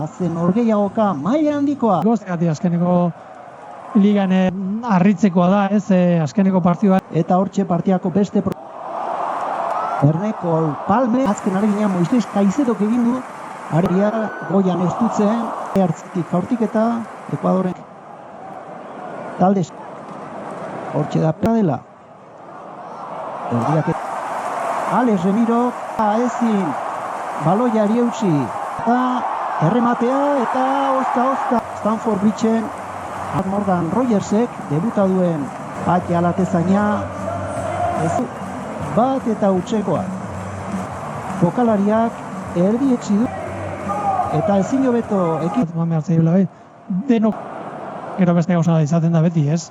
Azen orgeiagoka maila handikoa. Goztegatik azkeneko ligan harritzekoa da, ez, azkeneko partidua. Eta hortxe partiako beste Erneko Palme, azken areginean Moises Kaizedok egin du, aregia goian estutzen, hartzik jaurtik eta Ekuadoren talde. Hortxe da dela. Erdiak Alex Remiro, ezin, baloiari eutsi, eta errematea eta ozka. Stanford Bridgen, Morgan Rogersek, debuta duen Pati Alatezaina, bat eta utzekoa. Jokalariak erdietsi du, eta ezin hobeto ekip. Denok, gero beste gauza da izaten da beti, ez?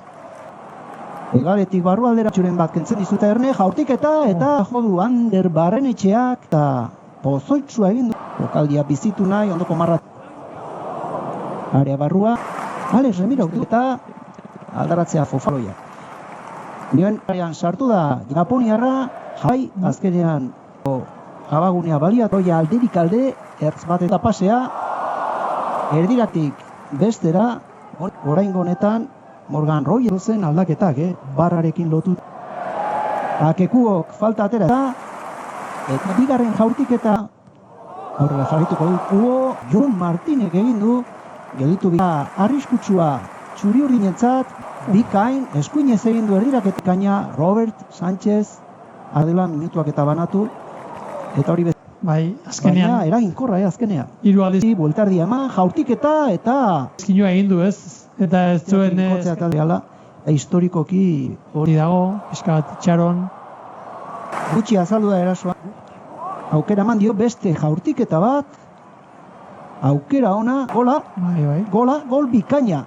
Egaletik barrualdera txuren bat kentzen dizuta Erne, jaurtik eta jodu Ander Barrenetxeak eta pozoitzua egin du. Jokaldia bizitu nahi, ondoko marrat. Area barrua, Alex Remiro eta aldaratzea Fofaloia. Nioen sartu da Japoniarra, jai azkenean abagunea baliatoia alderik alde, ertz bat eta pasea, erdiratik bestera, oraingo honetan Morgan Rogersen aldaketak, barrarekin lotu. Akekuok falta atera eta bigarren jaurtik eta aurrera jarrituko du Jon Martinek egin du, gelditu arriskutsua txuri urdinentzat, bikain eskuinez egin du erdiraketak gaina Robert Sánchez adela minutuak eta banatu, eta hori bai, azkenean. Baina eraginkorra, azkenean. Hiru aldiz. Bueltardia eman, jaurtik eta eskinua egin du, ez? Eta ez zuen historikoki hori dago, pixka bat itxaron. Gutxi azaldu da erasoa. Aukera eman dio beste jaurtiketa bat. Aukera ona, gola, gol bikaina.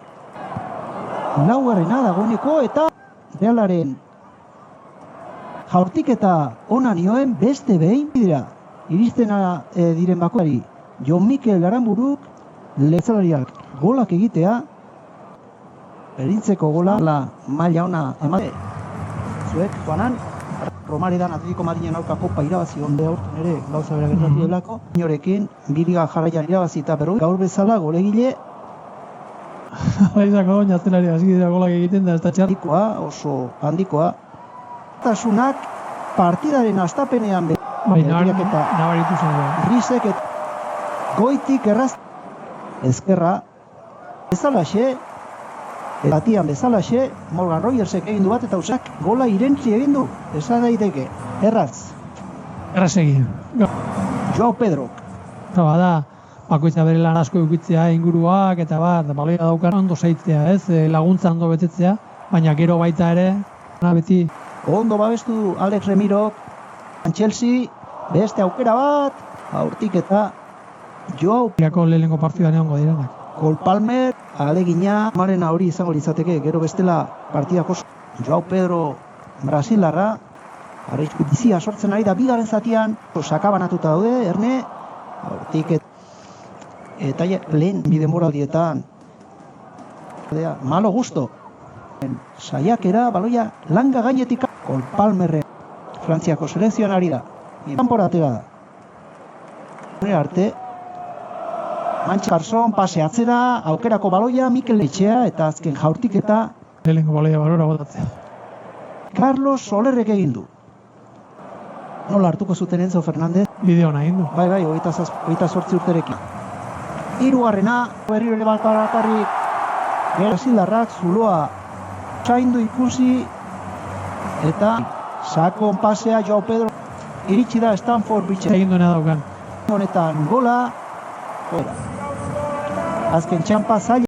Laugarrena dagoeneko eta Realaren jaurtiketa ona nioen beste behin dira. Iristena diren bakoari Jon Mikel Aranburuk letzalariak golak egitea. Erintzeko gola, maila ona emate. Zuek, Juanan, Romaridan Atletico Madrilen aurka kopa irabazi onde aurten ere gauza bera gertatu delako. Inorekin, biriga jarraian irabazi eta berroi, gaur bezala golegile. Baizako oinaztelari hasi dira golak egiten da ez da txar. Oso handikoa. Tasunak partidaren astapenean nabaritu zen. Rizek eta goitik erraz ezkerra bezalaxe. Batian bezalaxe, Morgan Rogersek egin du bat eta usak gola irentzi egin du. Esan daiteke, erraz. Erraz egin. Joao Pedrok. Eta bada, bakoitza bere lan asko eukitzea inguruak eta bat, baloia daukar ondo zaitzea, ez? Laguntza ondo betetzea, baina gero baita ere, beti. Ondo babestu Alex Remirok, Chelsea, beste aukera bat, aurtik eta Joao lehenengo partidan egongo direnak. Cole Palmer, alegina, marena hori izango litzateke, gero bestela partidako Joao Pedro Brasilarra, arrisku bizia sortzen ari da bigaren zatian, sakabanatuta daude, Erne, aurtik eta lehen bide moraldietan, malo gusto, saiakera, baloia, langa gainetik, Cole Palmerre, Frantziako selekzioan ari da, kanporatera da. Arte, Mantxe Carson, pase atzera, aukerako baloia, Mikel Etxea eta azken jaurtik eta lehenengo baloia balora botatzea. Carlos Solerrek egin du. Nola hartuko zuten Enzo Fernandez? Bideo nahi du. Bai, 28 urterekin. Hirugarrena, berriro ere balkarakarrik, Brasildarrak zuloa zaindu ikusi eta sakon pasea Joao Pedro iritsi da Stanford Bridgen. Egin duena daukan. Honetan gola, azken txampa zaila.